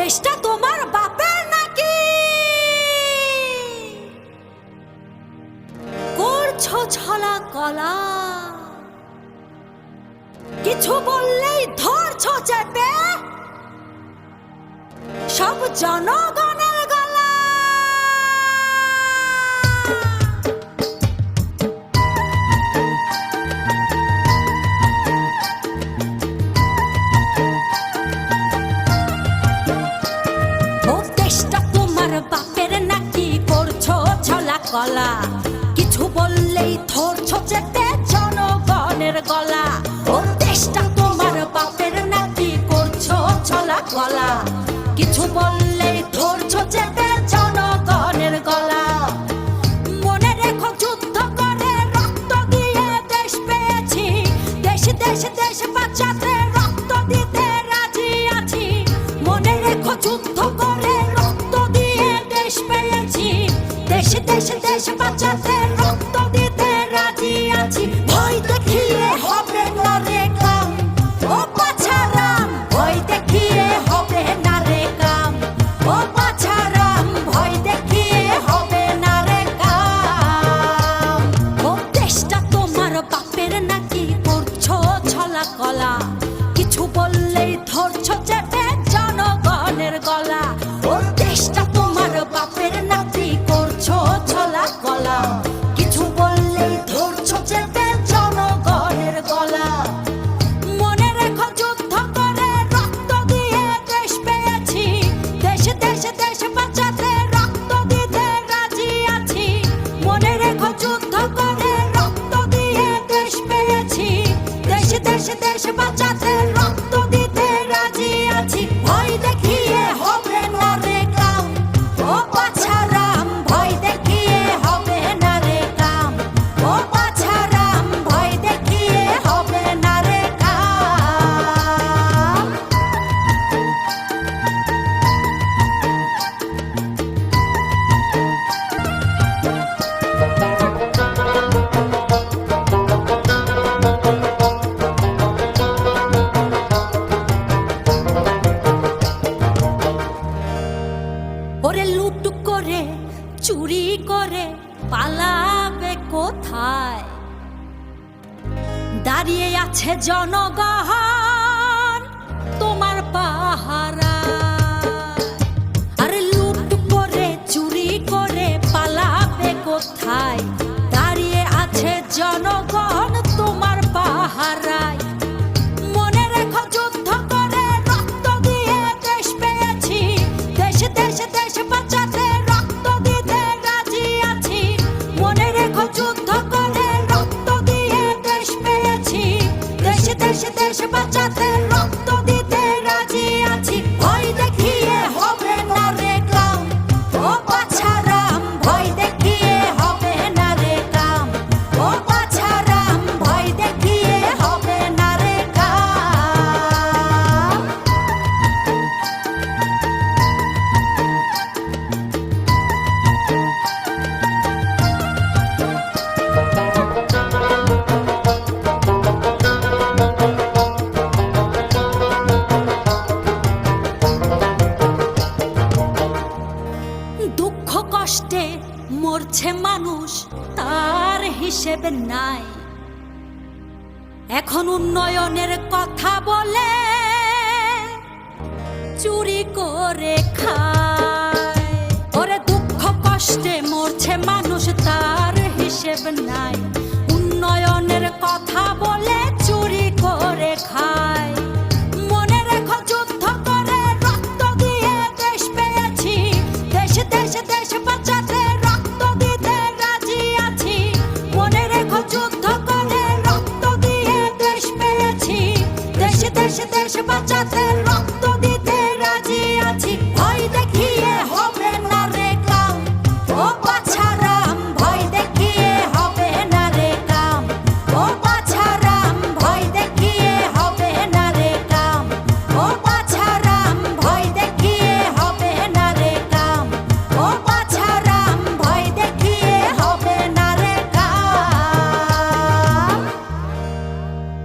দেশটা তোমার বাপের নাকি? করছো ছলা কলা, কিছু বললেই ধরছো চেপে সব জনগণের গলা। ও দেশটা তোমার বাপের নাকি? করছো ছলা কলা, কিছু বললেই ধরছো চেপে জনগণের গলা। ও দেশটা তোমার বাপের নাকি? করছো ছলা কলা, কিছু বললেই ধরছো চেপে জনগণের গলা। মনে রেখো যুদ্ধ করে রক্ত দিয়ে দেশ পেয়েছি, দেশ দেশ দেশ বাঁচাতে রক্ত দিতে রাজি আছি। মনে রেখো যুদ্ধ করে রক্ত দিয়ে দেশ পেয়েছি, দেশ দেশ দেশ বাঁচাতে রক্ত দিতে রাজি আছি। ভয় দেখিয়ে হবে না রে কাম, ও পাছারাম ভয় দেখিয়ে হবে না রে কাম, ও পাছারাম ভয় দেখিয়ে হবে না রে কাম। ও দেশটা তোমার বাপের নাকি? করছো ছলা কলা, কিছু বললেই ধরছো চেপে জনগণের গলা। ও দেশটা তোমার বাপের নাকি? করছো ছলা কলা, কিছু বললেই ধরছো চেপে জনগণের গলা। মনে রেখো যুদ্ধ করে রক্ত দিয়ে দেশ পেয়েছি, দেশ দেশ দেশ বাঁচাতে রক্ত দিতে রাজি আছি। মনে রেখো যুদ্ধ করে রক্ত দিয়ে দেশ পেয়েছি, দেশ দেশ দেশ বাঁচাতে রক্ত দিতে রাজি আছি। ভয় দেখিয়ে হবে না রে কাম, ও পাছারাম ভয় দেখিয়ে হবে না রে কাম, ও পাছারাম ভয় দেখিয়ে হবে না রে কাম। ওরে লুট করে চুরি করে পালাবে কোথায়? দাঁড়িয়ে আছে জনগণ তোমার পাহারা। আরে লুট করে চুরি করে পালাবে কোথায়? দাঁড়িয়ে আছে জনগণ তোমার পাহারায়। মনে রেখো যুদ্ধ করে রক্ত দিয়ে দেশ পেয়েছি, দেশ দেশ দেশ বাঁচাতে রক্ত দিতে রাজি আছি। মনে রেখো যুদ্ধ করে রক্ত দিয়ে দেশ পেয়েছি, দেশ দেশ দেশ বাঁচাতে রক্ত দিতে রাজি আছি। ভয় দেখিয়ে হবে না রে কাম, ও পাছারাম ভয় দেখিয়ে হবে না রে কাম, ও পাছারাম ভয় দেখিয়ে হবে না রে কাম। দুঃখ কষ্টে মরছে মানুষ, তার হিসেবে নাই। এখন উন্নয়নের কথা বলে চুরি করে খায়। ওরে দুঃখ কষ্টে মরছে মানুষ, তার হিসেব নাই। উন্নয়নের কথা বলে চুরি করে খায়। মনে রেখো যুদ্ধ করে রক্ত দিয়ে দেশ পেয়েছি, দেশ দেশ দেশ বাঁচাতে রক্ত দিতে রাজি আছি। মনে রেখো যুদ্ধ করে রক্ত দিয়ে দেশ পেয়েছি, দেশ দেশ দেশ বাঁচাতে রক্ত